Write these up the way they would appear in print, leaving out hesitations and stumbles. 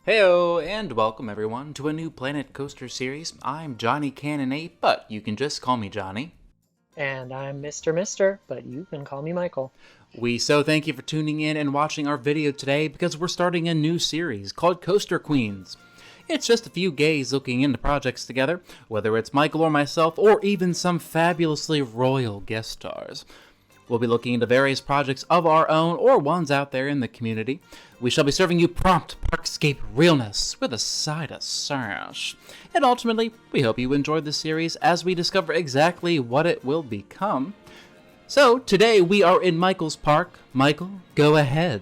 Heyo, and welcome everyone to a new Planet Coaster series. I'm Johnny Cannon 8, but you can just call me Johnny. And I'm Mr. but you can call me Michael. We so thank you for tuning in and watching our video today because we're starting a new series called Coaster Queens. It's just a few gays looking into projects together, whether it's Michael or myself, or even some fabulously royal guest stars. We'll be looking into various projects of our own or ones out there in the community. We shall be serving you prompt parkscape realness with a side of sash. And ultimately, we hope you enjoyed the series as we discover exactly what it will become. So, today we are in Michael's park. Michael, go ahead.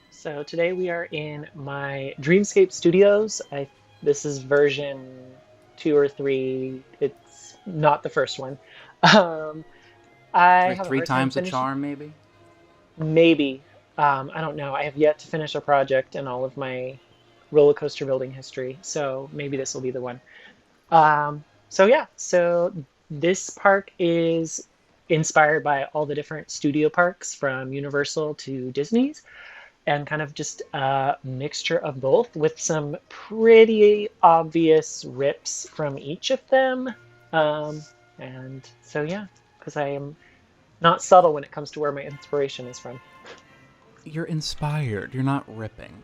So today we are in my Dreamscape studios. This is version 2 or 3. It's not the first one. Um, I Like have a three hard time times a finishing. charm, maybe? Maybe. I don't know. I have yet to finish a project in all of my roller coaster building history, so maybe this will be the one. So this park is inspired by all the different studio parks from Universal to Disney's, and kind of just a mixture of both with some pretty obvious rips from each of them. Um, and so yeah, because I am not subtle when it comes to where my inspiration is from. You're inspired. You're not ripping.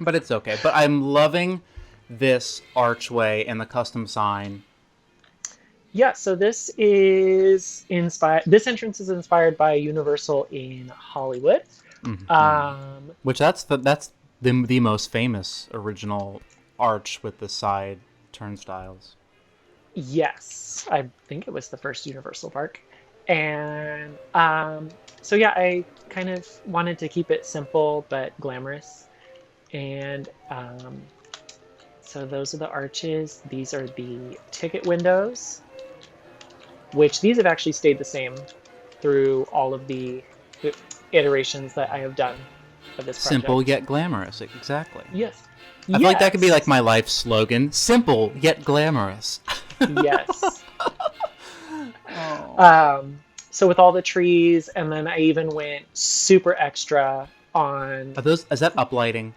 But it's okay. But I'm loving this archway and the custom sign. Yeah, so this is inspired. This entrance is inspired by Universal in Hollywood. Mhm. Um, Which that's the most famous original arch with the side turnstiles. yes, I think it was the first Universal park, and so yeah, I kind of wanted to keep it simple but glamorous, and so those are the arches. These are the ticket windows, which these have actually stayed the same through all of the iterations that I have done of this Simple project. yet glamorous, exactly. Yes. I feel like that could be like Yes. my life slogan. Simple yet glamorous. Yes. Oh. Um, so with all the trees, and then I even went super extra on, Is that uplighting?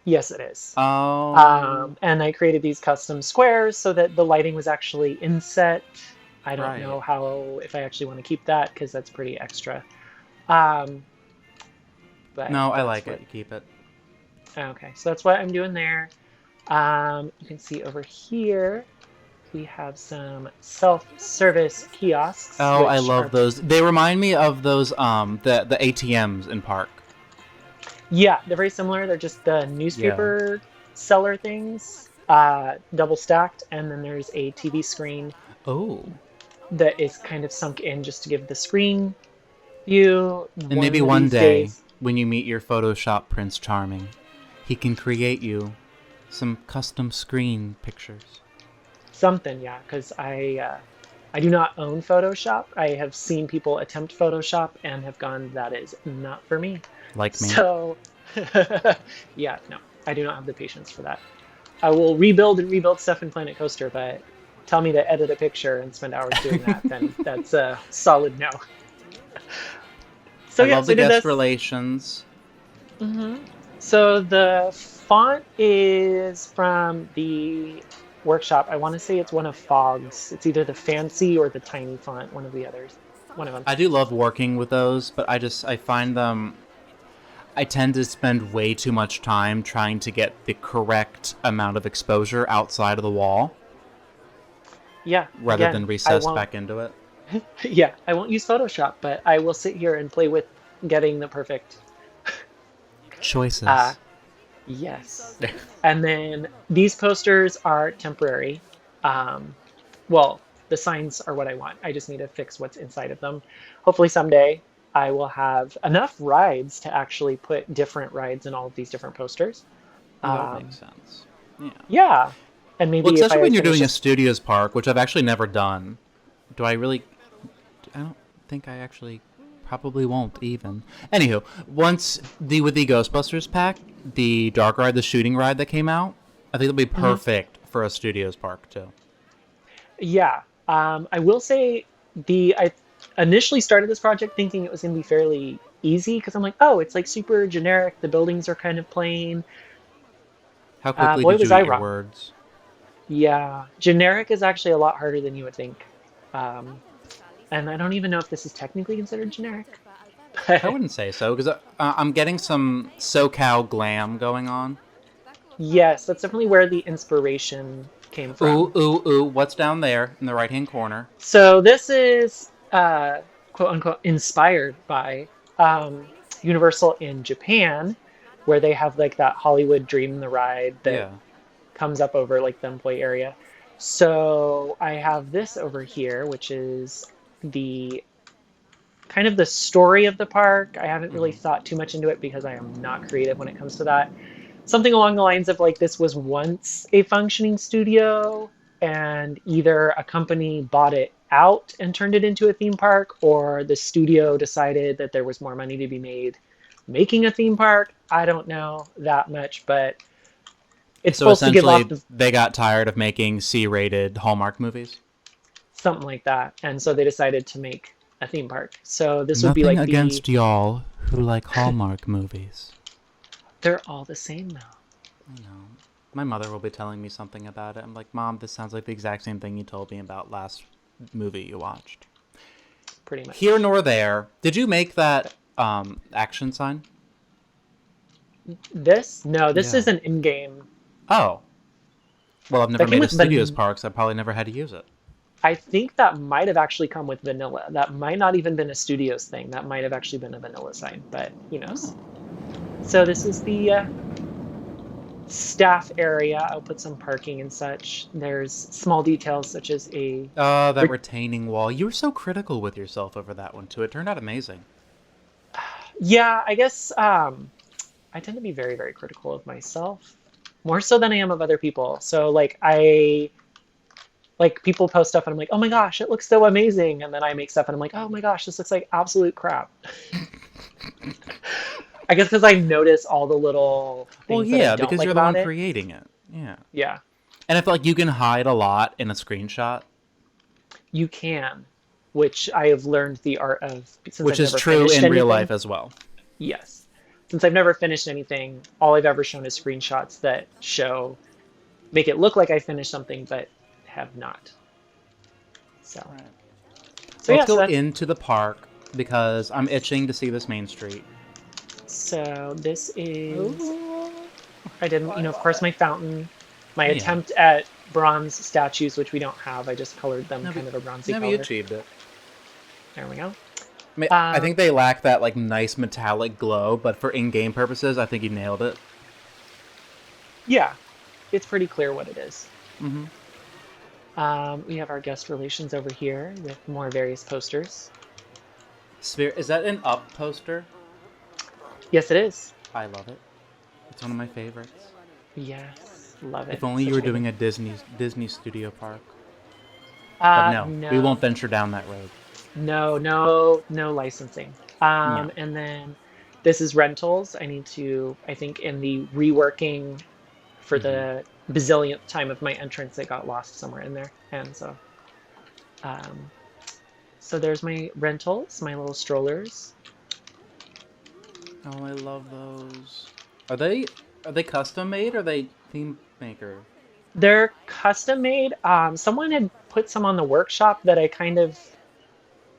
yes, it is. Oh, And I created these custom squares so that the lighting was actually inset. I don't right. know if I actually want to keep that because that's pretty extra. Um, but No, I that's like what, it. Keep it. okay, so that's what I'm doing there. You can see over here, we have some self-service kiosks, Oh, I which love are, those. They remind me of those the ATMs in park. yeah, they're very similar. They're just the Yeah. newspaper seller things, double stacked, and then there's a TV screen Oh. that is kind of sunk in just to give the screen view. And maybe One of one these day, days, when you meet your Photoshop Prince Charming, he can create you some custom screen pictures. something, yeah, because I do not own Photoshop. I have seen people attempt Photoshop and have gone, that is not for me. Like me. So, yeah, no, I do not have the patience for that. I will rebuild and rebuild stuff in Planet Coaster, but tell me to edit a picture and spend hours doing that, then that's a solid no. So I yeah, love so the I did guest this. relations. hmm So the font is from the workshop. I want to say it's one of Fogg's. It's either the fancy or the tiny font, one of the others. One of them. I do love working with those, but I find them I tend to spend way too much time trying to get the correct amount of exposure outside of the wall Yeah, rather than again, I recess won't back into it. yeah, I won't use Photoshop, but I will sit here and play with getting the perfect uh Choices. yes. And then these posters are temporary. Um, well, the signs are what I want. I just need to fix what's inside of them. Hopefully someday I will have enough rides to actually put different rides in all of these different posters. Oh, that would make Um, sense. Yeah. yeah. And Well, maybe if especially I when you're finish doing a this, studios park, which I've actually never done. Do I really? I don't think I actually probably won't even. Anywho, once the with the Ghostbusters pack, the dark ride, the shooting ride that came out, I think it'll be mhm, perfect for a studios park too. yeah. I will say I initially started this project thinking it was going to be fairly easy because I'm like, oh, it's like super generic. The buildings are kind of plain. How quickly Boy, did was you I eat your wrong. words? Yeah, generic is actually a lot harder than you would think. Um, and I don't even know if this is technically considered generic, I but wouldn't say so, because I'm getting some SoCal glam going on. yes, that's definitely where the inspiration came Ooh, from. ooh, ooh, what's down there in the right-hand corner? So this is quote unquote inspired by um, Universal in Japan, where they have like that Hollywood Dream the Ride that Yeah. comes up over like the employee area. So I have this over here, which is the kind of the story of the park. I haven't really Mm-hmm. thought too much into it because I am not creative when it comes to that. Something along the lines of like this was once a functioning studio and either a company bought it out and turned it into a theme park, or the studio decided that there was more money to be made making a theme park. I don't know that much, but it's So supposed to give off essentially, the, they got tired of making C-rated Hallmark movies. something like that, and so they decided to make a theme park. So this would be Nothing like the, against y'all who like Hallmark movies. they're all the same though. I know. My mother will be telling me something about it. I'm like, Mom, this sounds like the exact same thing you told me about last movie you watched. Pretty Here much. nor there. Did you make that action sign? This? No, this Yeah. is an in-game. Oh. Well, I've never That came made a with studios park, so I probably never had to use it. I think that might have actually come with vanilla. That might not even been a studios thing. That might have actually been a vanilla sign, but who knows? Oh. So this is the staff area. I'll put some parking and such. There's small details such as a Oh, that re- retaining wall. You were so critical with yourself over that one, too. It turned out amazing. yeah, I guess I tend to be very, very critical of myself, more so than I am of other people. So like like people post stuff and I'm like, oh my gosh, it looks so amazing. And then I make stuff and I'm like, oh my gosh, this looks like absolute crap. I guess because I notice all the little Well, things that I yeah, don't because like you're the about one it. creating it. Yeah. Yeah, And I feel like you can hide a lot in a screenshot, you can, which I have learned the art of since which I've is never true finished in real anything. life as well. Yes. Since I've never finished anything, all I've ever shown is screenshots that make it look like I finished something, but have not. So, Right. so Well, let's yeah, so go that's, into the park because I'm itching to see this main street. so this is, Ooh. I did, of course, my fountain, my Yeah. attempt at bronze statues, which we don't have. I just colored them No, but, kind of a bronzy no, but you color. achieved it. There we go. I Um, think they lack that like nice metallic glow, but for in-game purposes, I think you nailed it. yeah, it's pretty clear what it is. Mm-hmm. We have our guest relations over here with more various posters. Sphere, is that an up poster? Yes, it is. I love it. It's one of my favorites. Yes, love it. If only you Such a were good doing one. a Disney studio park. But no, we won't No, venture down that road. no licensing. No. And then this is rentals. I think in the reworking for Mm-hmm. the bazillionth time of my entrance, it got lost somewhere in there. And so, um, so there's my rentals, my little strollers. Oh, I love those. Are they custom made or are they theme maker? They're custom made. Someone had put some on the workshop that I kind of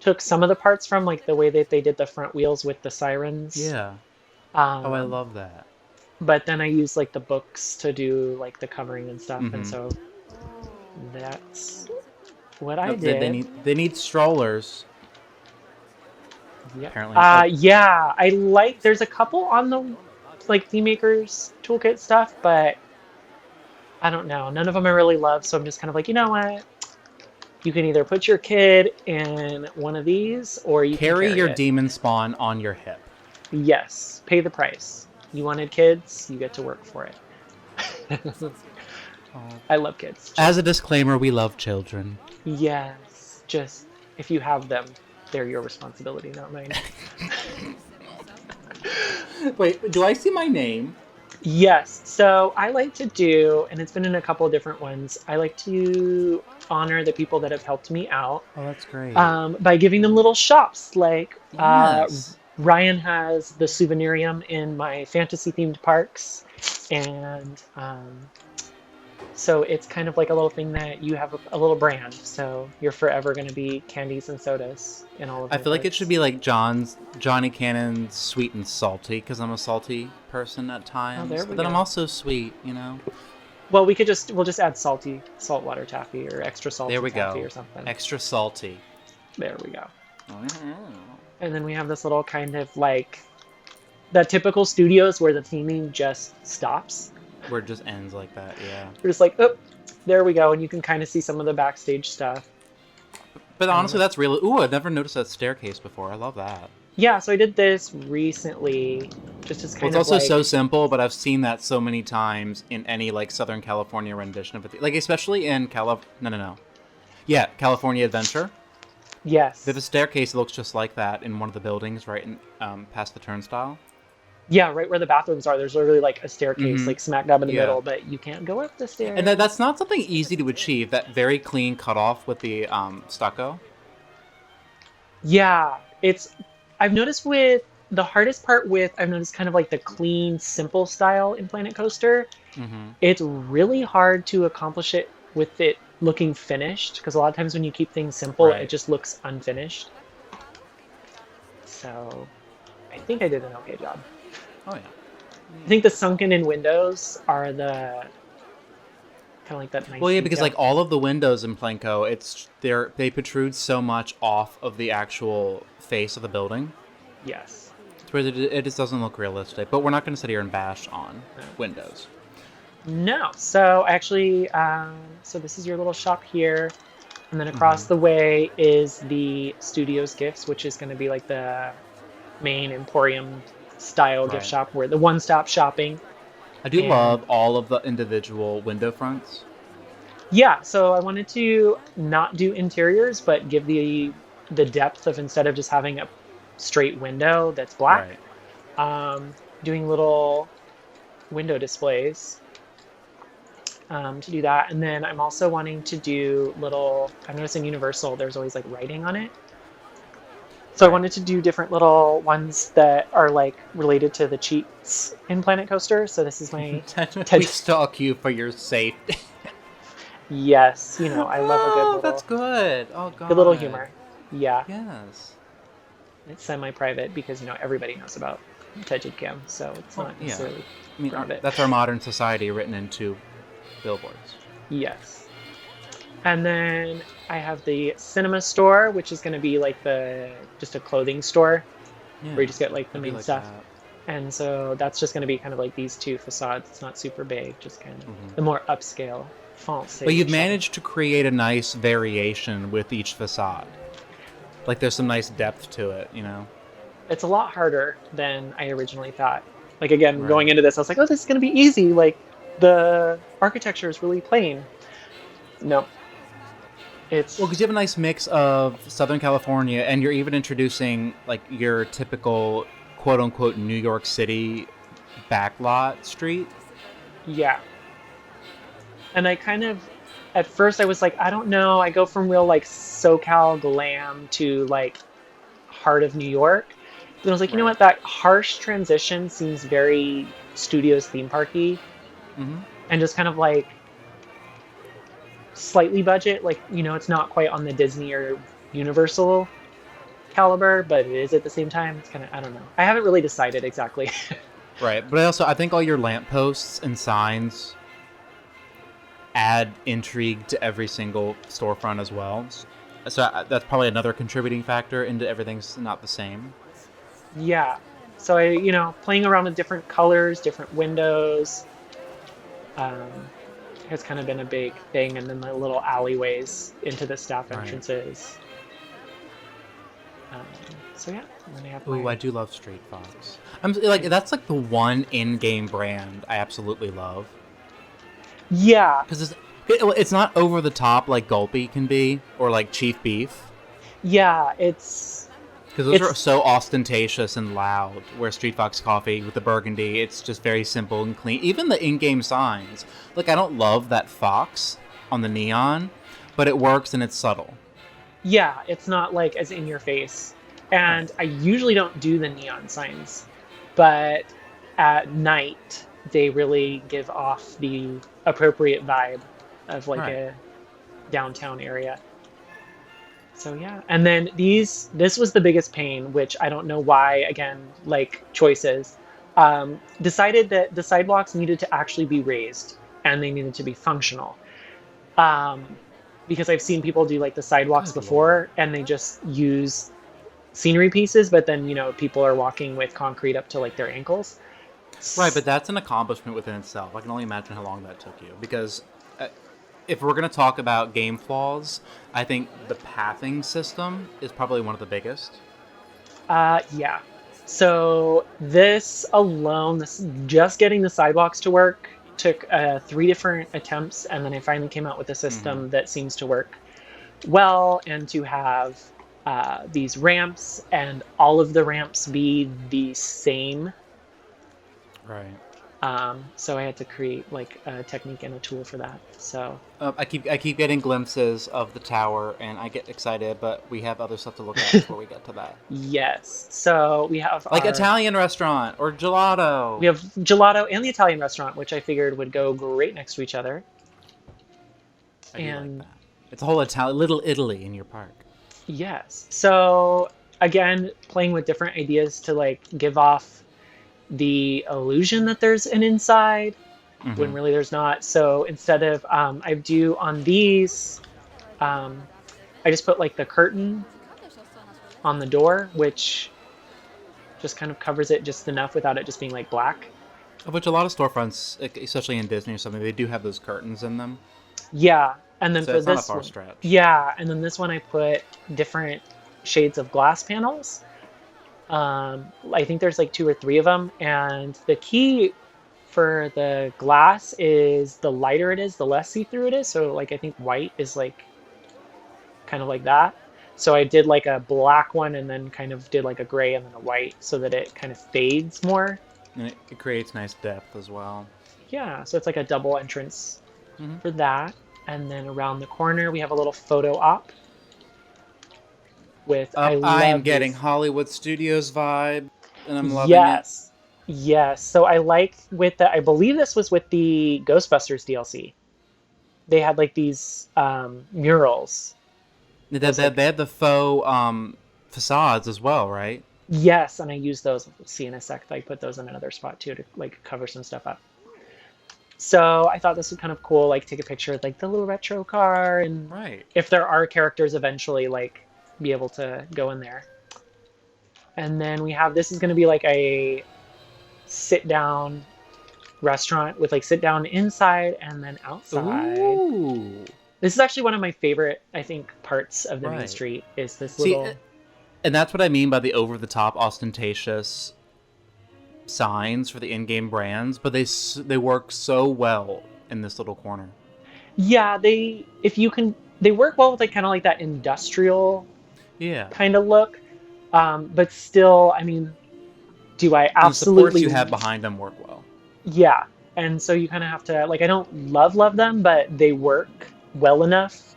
took some of the parts from, like the way that they did the front wheels with the sirens. Yeah. Oh, I Um, love that. but then I used like the books to do like the covering and stuff, and Mm-hmm. so that's what I Nope, they did. need strollers. Yeah. Apparently, like Yeah, I like there's a couple on the like theme makers toolkit stuff, but I don't know. None of them I really love, so I'm just kind of like, you know what? You can either put your kid in one of these or you can carry carry your it. demon spawn on your hip. Yes, pay the price. You wanted kids, you get to work for it. Oh. I love kids. As a disclaimer, we love children. Yes, just if you have them, they're your responsibility, not mine. Wait, do I see my name? Yes, so I like to do, and it's been in a couple of different ones, I like to honor the people that have helped me out Oh, that's great. by giving them little shops like Yes. Ryan has the souvenirium in my fantasy-themed parks, and so it's kind of like a little thing that you have a little brand. So you're forever going to be candies and sodas in all of I my feel like it should parks. be like Johnny Cannon's Sweet and Salty, because I'm a salty person at Oh, times, there we but then I'm go. also sweet, you know? Well, we'll just add saltwater taffy or extra There salty we taffy go. or something. Extra salty. There we go. Mm. And then we have this little kind of like that typical studios where the theming just stops. Where it just ends like that, yeah. We're just like, oh, there we go, and you can kind of see some of the backstage stuff. But honestly, that's really... Ooh, I've never noticed that staircase before. I love that. Yeah, so I did this recently, just as Well, kind it's of also like, so simple, but I've seen that so many times in any, like, Southern California rendition of it. Like, especially in No. Yeah, California Adventure. yes. They have a staircase that looks just like that in one of the buildings right in, past the turnstile. Yeah, right where the bathrooms are, there's literally like a staircase, Mm-hmm. like smack dab in the Yeah. middle, but you can't go up the stairs. And that's not something easy to achieve, that very clean cutoff with the stucco. Yeah, I've noticed with the hardest part with, I've noticed kind of like the clean, simple style in Planet Coaster, Mm-hmm. it's really hard to accomplish it with it looking finished, because a lot of times when you keep things simple, Right. it just looks unfinished. So I think I did an okay job. Oh, yeah. I think the sunken in windows are the kind of like that nice Well, yeah, because detail. like all of the windows in Planko, they protrude so much off of the actual face of the building, Yes. where it just doesn't look realistic. But we're not going to sit here and bash on No. windows. No. So actually, so this is your little shop here, and then across the way is the Studios Gifts, which is going to be like the main Emporium style gift Right. shop where the one-stop shopping. I do And- love all of the individual window fronts. Yeah, so I wanted to not do interiors, but give the depth of, instead of just having a straight window that's black, doing little window displays to do that. And then I'm also wanting to do little, I noticed in Universal there's always like writing on it. So I wanted to do different little ones that are like related to the cheats in Planet Coaster. So this is my We stalk you for your safety. yes, you know, I love a good little, That's good. Oh god. good little humor. Yeah, Yes. it's semi-private because you know everybody knows about Tejid Cam, so it's not yeah. necessarily I mean, private. that's our modern society written into billboards. Yes. And then I have the cinema store, which is going to be like just a clothing store Yeah. where you just get like the It'd be main like stuff. that. And so that's just going to be kind of like these two facades. It's not super big, just kind of Mhm. the more upscale font. But you've managed to create a nice variation with each facade. Like there's some nice depth to it, you know? It's a lot harder than I originally thought. Like again, Right. going into this, I was like, oh, this is going to be easy. Like the architecture is really plain. No. It's Well, because you have a nice mix of Southern California, and you're even introducing like your typical quote-unquote New York City backlot street. yeah. And I kind of, at first I was like, I don't know. I go from real like SoCal glam to like heart of New York. But I was like, you know Right. what? That harsh transition seems very Studios theme parky, Mm-hmm. and just kind of like slightly budget. Like, you know, it's not quite on the Disney or Universal caliber, but it is at the same time. It's kind of, I don't know. I haven't really decided exactly. Right, but I think all your lampposts and signs add intrigue to every single storefront as well. So that's probably another contributing factor into everything's not the same. Yeah. So I, you know, playing around with different colors, different windows, has kind of been a big thing. And then the little alleyways into the staff Right. entrances. So yeah, and then I have Ooh, my- I do love Street Fox. I'm like that's like the one in-game brand I absolutely love yeah, because it's not over the top like Gulpy can be or like Chief Beef. yeah, it's Because those are so ostentatious and loud, where Street Fox Coffee with the burgundy, it's just very simple and clean. Even the in-game signs. Like, I don't love that fox on the neon, but it works and it's subtle. yeah, it's not like as in your face And I usually don't do the neon signs, but at night they really give off the appropriate vibe of like Right. a downtown area. So yeah, and then this was the biggest pain, which I don't know why, again, like choices, decided that the sidewalks needed to actually be raised and they needed to be functional. Um, because I've seen people do like the sidewalks Good Lord. before and they just use scenery pieces, but then, you know, people are walking with concrete up to like their ankles. Right, but that's an accomplishment within itself. I can only imagine how long that took you. Because if we're going to talk about game flaws, I think the pathing system is probably one of the biggest. Yeah. So this alone, this just getting the sidewalks to work took 3 different attempts, and then I finally came out with a system that seems to work well, and to have these ramps and all of the ramps be the same. Right. So I had to create like a technique and a tool for that. So I keep getting glimpses of the tower, and I get excited, but we have other stuff to look at before we get to that. yes, so we have Like our, Italian restaurant or gelato. we have gelato and the Italian restaurant, which I figured would go great next to each other. I do And like that. It's a whole Little Italy in your park. yes, so again, playing with different ideas to like give off the illusion that there's an inside when really there's not. So instead of I do on these, I just put like the curtain on the door, which just kind of covers it just enough without it just being like black. Which a lot of storefronts, especially in Disney or something, they do have those curtains in them. Yeah, and then So for it's not a this far one, stretch. yeah, and then this one I put different shades of glass panels. I think there's like 2 or 3 of them, and the key for the glass is the lighter it is, the less see-through it is. So like I think white is like kind of like that. So I did like a black one and then kind of did like a gray and then a white so that it kind of fades more. And it creates nice depth as well. Yeah, so it's like a double entrance for that. And then around the corner we have a little photo op with I am getting Hollywood Studios vibe, and I'm loving yes. Yes. So I like with the, I believe this was with the Ghostbusters DLC. They had like these murals. it. They had the faux facades as well, right? Yes, and I used those. We'll see in a sec. I put those in another spot too to like cover some stuff up. So I thought this was kind of cool, like take a picture of like the little retro car, and Right. if there are characters eventually, like be able to go in there. And then we have, this is going to be like a sit down restaurant with like sit down inside and then outside. Ooh. This is actually one of my favorite, I think, parts of the main Right. street is this See, little. and that's what I mean by the over-the-top, ostentatious signs for the in-game brands, but they work so well in this little corner. Yeah, they work well with like kind of like that industrial Yeah. kind of look, but still, I mean, do I And the supports absolutely you have behind them work well. Yeah, and so you kind of have to like, I don't love them, but they work well enough,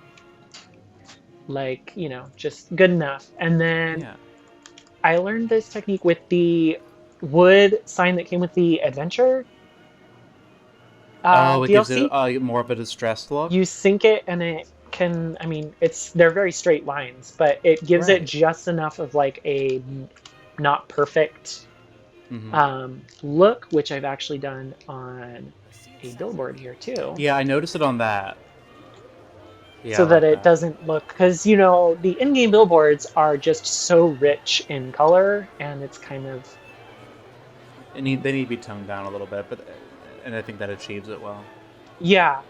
like, you know, just good enough. And then Yeah. I learned this technique with the wood sign that came with the adventure It gives DLC. it more of a distressed look. You sync it and it can, I mean, they're very straight lines, but it gives it Right. just enough of like a not perfect Mhm. look, which I've actually done on a billboard here too. Yeah, I noticed it on that. Yeah, So I that like it doesn't look, because you know the in-game billboards are just so rich in color, and it's kind of They need to be toned down a little bit, and I think that achieves it well. yeah.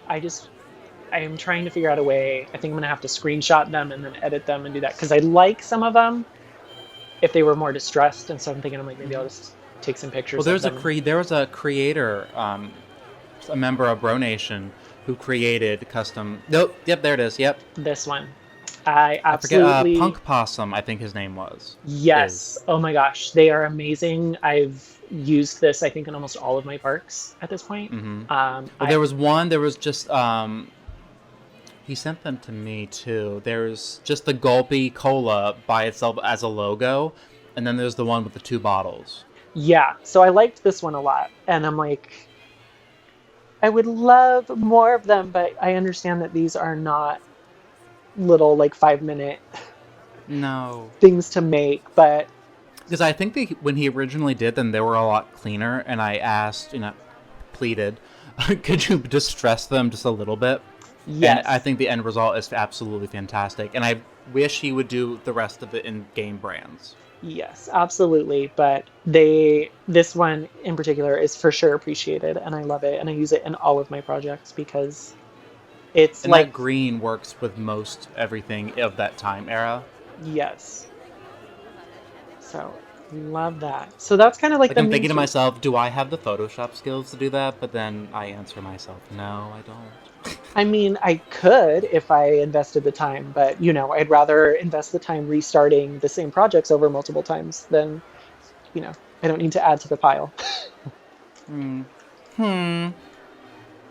I am trying to figure out a way. I think I'm gonna have to screenshot them and then edit them and do that, because I like some of them if they were more distressed, and so I'm thinking I'm like maybe I'll just take some pictures. Well, there was them. a creator, a member of Bro Nation, who created custom. Nope. Yep, there it is. Yep. This one. I I absolutely forget. Punk Possum, I think his name was. Yes. Oh my gosh, they are amazing. I've used this, I think, in almost all of my parks at this point. Well, there was one. There was just He sent them to me too. There's just the Gulpy Cola by itself as a logo, and then there's the one with the 2 bottles. Yeah, so I liked this one a lot, and I'm like, I would love more of them, but I understand that these are not little like 5-minute No. things to make, but Because I think when he originally did them, they were a lot cleaner, and I asked, pleaded, could you just stress them just a little bit? yes. And I think the end result is absolutely fantastic, and I wish he would do the rest of it in game brands. Yes, absolutely. But this one in particular is for sure appreciated, and I love it, and I use it in all of my projects because it's And like, that green works with most everything of that time era. yes. So love that. So that's kind of like Like, the I'm main thinking to street. myself, do I have the Photoshop skills to do that? But then I answer myself, no, I don't. I mean, I could if I invested the time, but I'd rather invest the time restarting the same projects over multiple times than, I don't need to add to the pile. Hmm.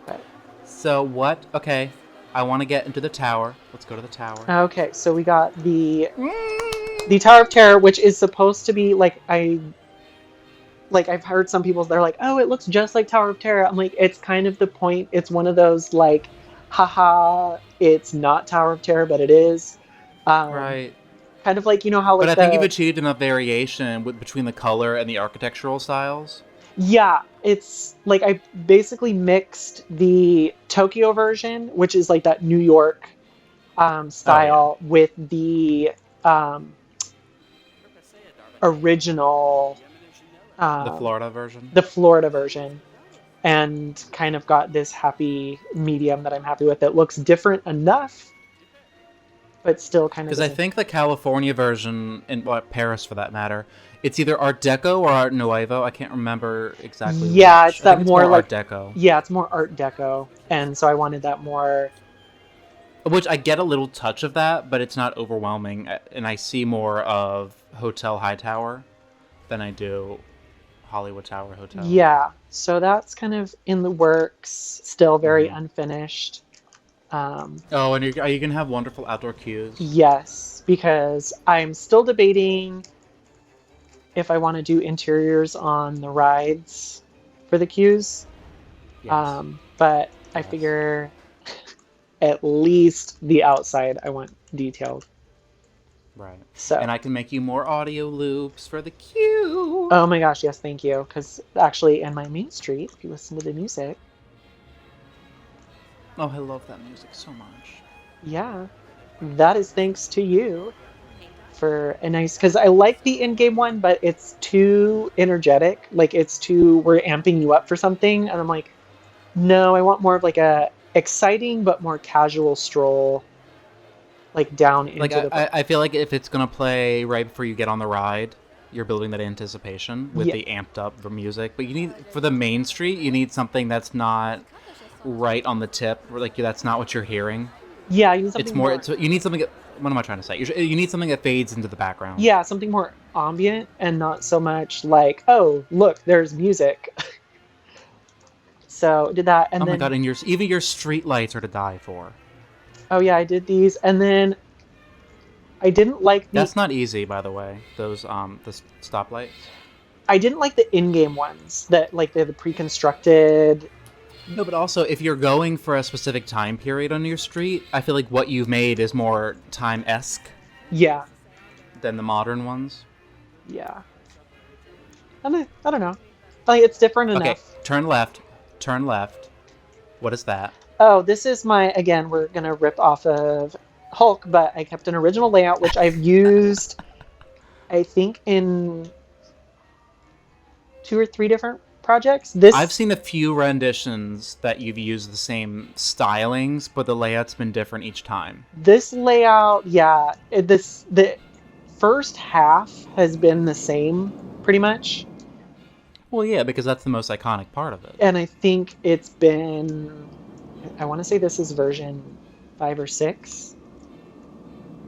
But So what? Okay, I want to get into the tower. Let's go to the tower. okay, so we got the Tower of Terror, which is supposed to be like I've heard some people, they're like, oh, it looks just like Tower of Terror. I'm like, it's kind of the point. It's one of those like, haha, it's not Tower of Terror, but it is. Right. Kind of like, how But like I think you've achieved enough variation between the color and the architectural styles. yeah, it's like I basically mixed the Tokyo version, which is like that New York style, with the um, original, The Florida version. the Florida version, and kind of got this happy medium that I'm happy with. It looks different enough, but still kind of Because the I same. think the California version, and Paris for that matter, it's either Art Deco or Art Nouveau. I can't remember exactly Yeah, which. it's I think that it's more more like, Art Deco. yeah, it's more Art Deco, and so I wanted that more. Which I get a little touch of that, but it's not overwhelming. And I see more of Hotel Hightower than I do Hollywood Tower Hotel. Yeah, so that's kind of in the works, still very Mhm. unfinished. Oh, and are you going to have wonderful outdoor cues? Yes, because I'm still debating if I want to do interiors on the rides for the queues. Yes. But I Yes. figure at least the outside I want detailed. Right. So, And I can make you more audio loops for the queue. oh my gosh, yes, thank you. Because actually, in my main street, if you listen to the music, Oh, I love that music so much. yeah, that is thanks to you for a nice. Because I like the in-game one, but it's too energetic. Like it's too, we're amping you up for something, and I'm like, no, I want more of like a exciting but more casual stroll, like down Like, into the park. I feel like if it's going to play right before you get on the ride, you're building that anticipation with Yeah, the amped up for music. But you need, for the main street, you need something that's not right on the tip. Like, that's not what you're hearing. yeah, you need It's something more, more. you need something, what am I trying to say? You need something that fades into the background. Yeah, something more ambient and not so much like, oh, look, there's music. So did that, and Oh my god, then and even your street lights are to die for. oh yeah, I did these, and then I didn't like That's not easy, by the way. Those the stoplights. I didn't like the in-game ones that like they're the pre-constructed. No, but also if you're going for a specific time period on your street, I feel like what you've made is more time-esque Yeah, than the modern ones. yeah. I don't know. Like it's different Okay, enough. turn left. Turn left. What is that? Oh, this is my again. We're gonna rip off of Hulk, but I kept an original layout which I've used. I think in 2 or 3 different projects. I've This seen a few renditions that you've used the same stylings, but the layout's been different each time. this layout, yeah, the first half has been the same pretty much, Well, yeah, because that's the most iconic part of it. and I think it's been. I want to say this is version 5 or 6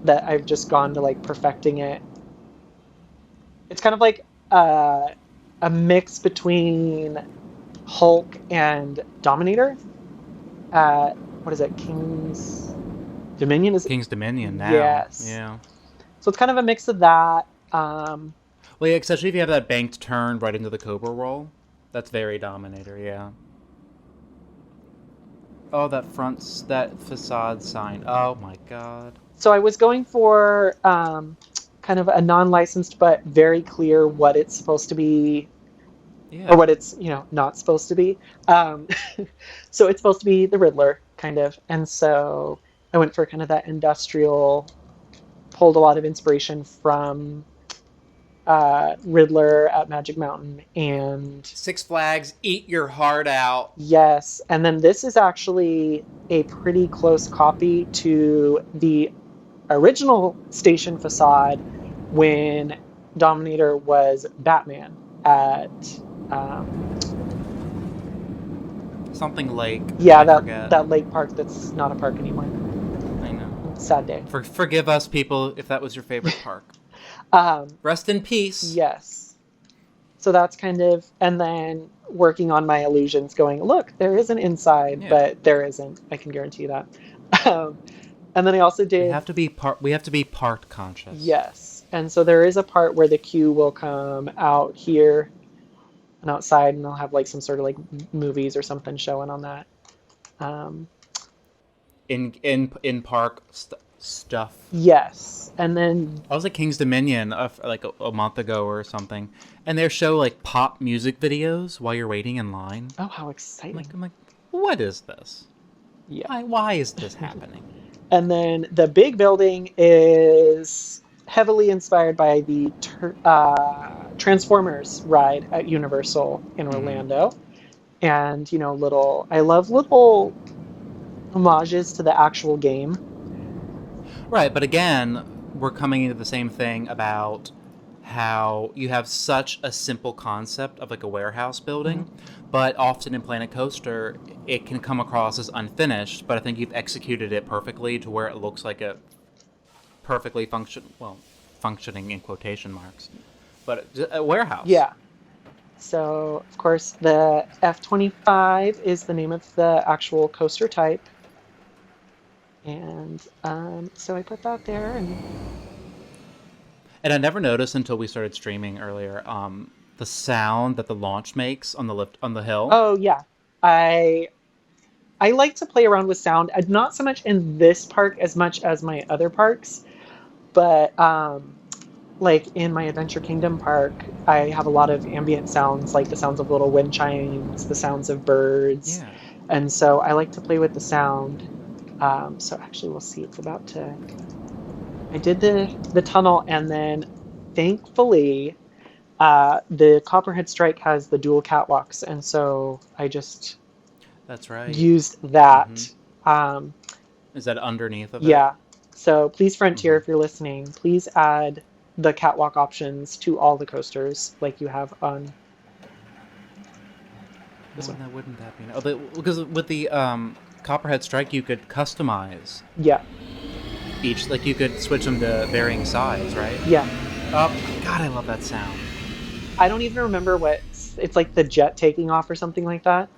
that I've just gone to like perfecting it. It's kind of like a mix between Hulk and Dominator. What is it? King's Dominion is... King's Dominion now. Yes. Yeah. So it's kind of a mix of that. Well, yeah, especially if you have that banked turn right into the Cobra roll. That's very Dominator, yeah. Oh, that facade sign. Oh my god. So I was going for kind of a non-licensed but very clear what it's supposed to be, Yeah. or what it's, not supposed to be. So it's supposed to be the Riddler, kind of. And so I went for kind of that industrial, pulled a lot of inspiration from Riddler at Magic Mountain and Six Flags, eat your heart out. yes, and then this is actually a pretty close copy to the original station facade when Dominator was Batman at something lake. Yeah, I forget. that lake park that's not a park anymore. I know. Sad day. Forgive us, people, if that was your favorite park. Rest in peace. Yes. So that's kind of, and then working on my illusions, going, look, there is an inside, but there isn't. I can guarantee you that. And then I also did. We have to be part conscious. Yes, and so there is a part where the queue will come out here and outside, and they'll have like some sort of like movies or something showing on that. In park stuff. Yes, and then I was at King's Dominion like a month ago or something, and they show like pop music videos while you're waiting in line. Oh, how exciting! I'm like, what is this? Yeah, why is this happening? And then the big building is heavily inspired by the Transformers ride at Universal in Orlando, and I love little homages to the actual game. Right, but again, we're coming into the same thing about how you have such a simple concept of like a warehouse building, but often in Planet Coaster, it can come across as unfinished, but I think you've executed it perfectly to where it looks like a perfectly functioning in quotation marks, but a warehouse. Yeah. So, of course, the F25 is the name of the actual coaster type. And so I put that there. And I never noticed until we started streaming earlier the sound that the launch makes on the hill. Oh, yeah. I like to play around with sound. Not so much in this park as much as my other parks. But like in my Adventure Kingdom park, I have a lot of ambient sounds, like the sounds of little wind chimes, the sounds of birds. Yeah. And so I like to play with the sound. So actually, we'll see. It's about to... I did the tunnel, and then thankfully, the Copperhead Strike has the dual catwalks, and so I just... That's right. Used that. Is that underneath of it? Yeah. So please, Frontier, if you're listening, please add the catwalk options to all the coasters like you have on this one. Wouldn't that be... Oh, because with the Copperhead Strike, you could customize. Yeah. Each, like you could switch them to varying size, right? Yeah. Oh, God, I love that sound. I don't even remember it's like the jet taking off or something like that.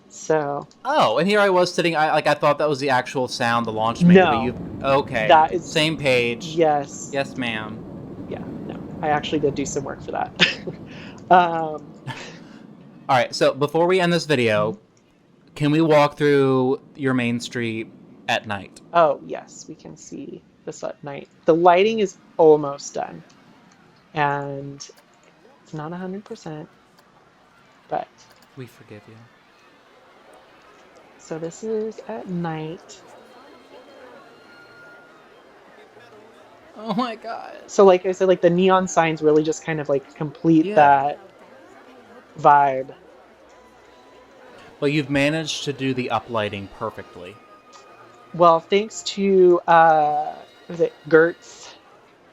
So. Oh, and here I was sitting. I thought that was the actual sound the launch made. No. Okay. That is same page. Yes. Yes, ma'am. Yeah. No, I actually did do some work for that. All right. So before we end this video, can we walk through your main street at night? Oh yes, we can see this at night. The lighting is almost done, and it's not 100%, but we forgive you. So this is at night. Oh my God. So like I said, like the neon signs really just kind of like complete that vibe. Well, you've managed to do the uplighting perfectly. Well, thanks to Gert's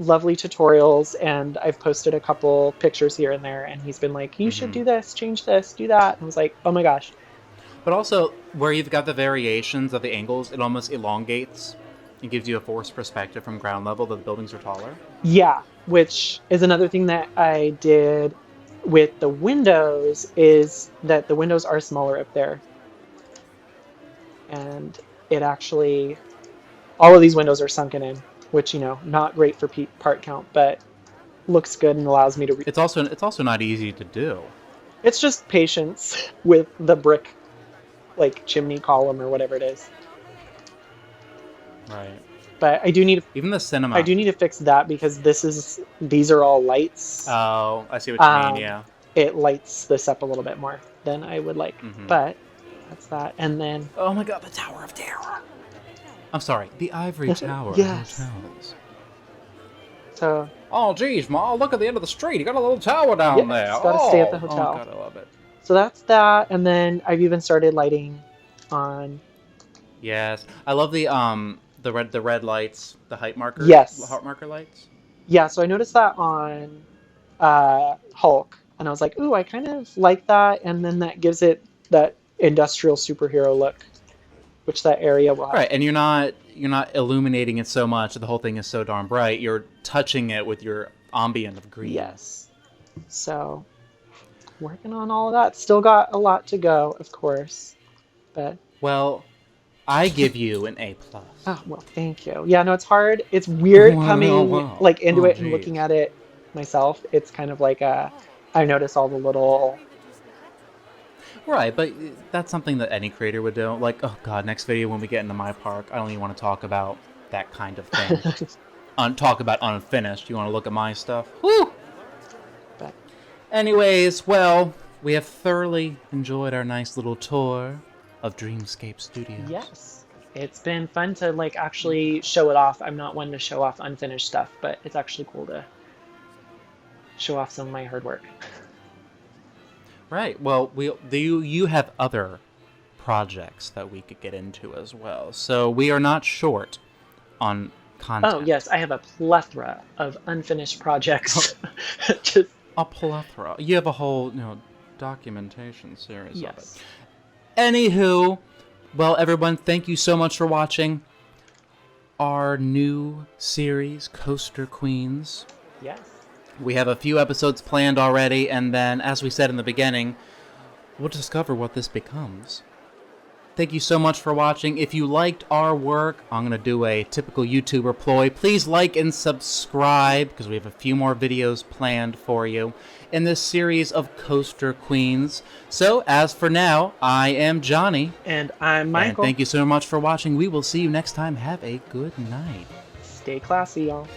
lovely tutorials, and I've posted a couple pictures here and there, and he's been like, you should do this, change this, do that. And I was like, oh my gosh. But also, where you've got the variations of the angles, it almost elongates. It gives you a forced perspective from ground level that the buildings are taller. Yeah, which is another thing that I did with the windows, is that the windows are smaller up there. And it actually all of these windows are sunken in, which, not great for part count, but looks good and allows me to It's also not easy to do. It's just patience with the brick, like, chimney column or whatever it is. Right. But I do need even the cinema. I do need to fix that because these are all lights. Oh, I see what you mean. Yeah. It lights this up a little bit more than I would like. But that's that. And then oh my God, the Tower of Terror. I'm sorry, the Ivory Tower. Yes. Hotels. So. Oh geez, Ma! Look at the end of the street. You got a little tower down there. Gotta stay at the hotel. Oh God, I love it. So that's that, and then I've even started lighting on. Yes, I love the red lights, the height marker. Yes. Heart marker lights. Yeah, so I noticed that on Hulk, and I was like, ooh, I kind of like that, and then that gives it that industrial superhero look, which that area will have. Right, and you're not illuminating it so much that the whole thing is so darn bright. You're touching it with your ambient of green. Yes. So, working on all of that. Still got a lot to go, of course, but. Well, I give you an A+. Oh, well, thank you. Yeah, no, it's hard. It's weird coming into it and looking at it myself. It's kind of like I notice all the little. Right, but that's something that any creator would do. Like, oh God, next video when we get into my park, I don't even want to talk about that kind of thing. Talk about unfinished. You want to look at my stuff? Woo! But. Anyways, well, we have thoroughly enjoyed our nice little tour of Dreamscape Studios. Yes. It's been fun to actually show it off. I'm not one to show off unfinished stuff, but it's actually cool to show off some of my hard work. Right. Well, you have other projects that we could get into as well. So we are not short on content. Oh, yes. I have a plethora of unfinished projects. Just a plethora. You have a whole, documentation series of yes. it. Anywho, well, everyone, thank you so much for watching our new series, Coaster Queens. Yes. We have a few episodes planned already, and then, as we said in the beginning, we'll discover what this becomes. Thank you so much for watching. If you liked our work, I'm going to do a typical YouTuber ploy. Please like and subscribe, because we have a few more videos planned for you in this series of Coaster Queens. So, as for now, I am Johnny. And I'm Michael. And thank you so much for watching. We will see you next time. Have a good night. Stay classy, y'all.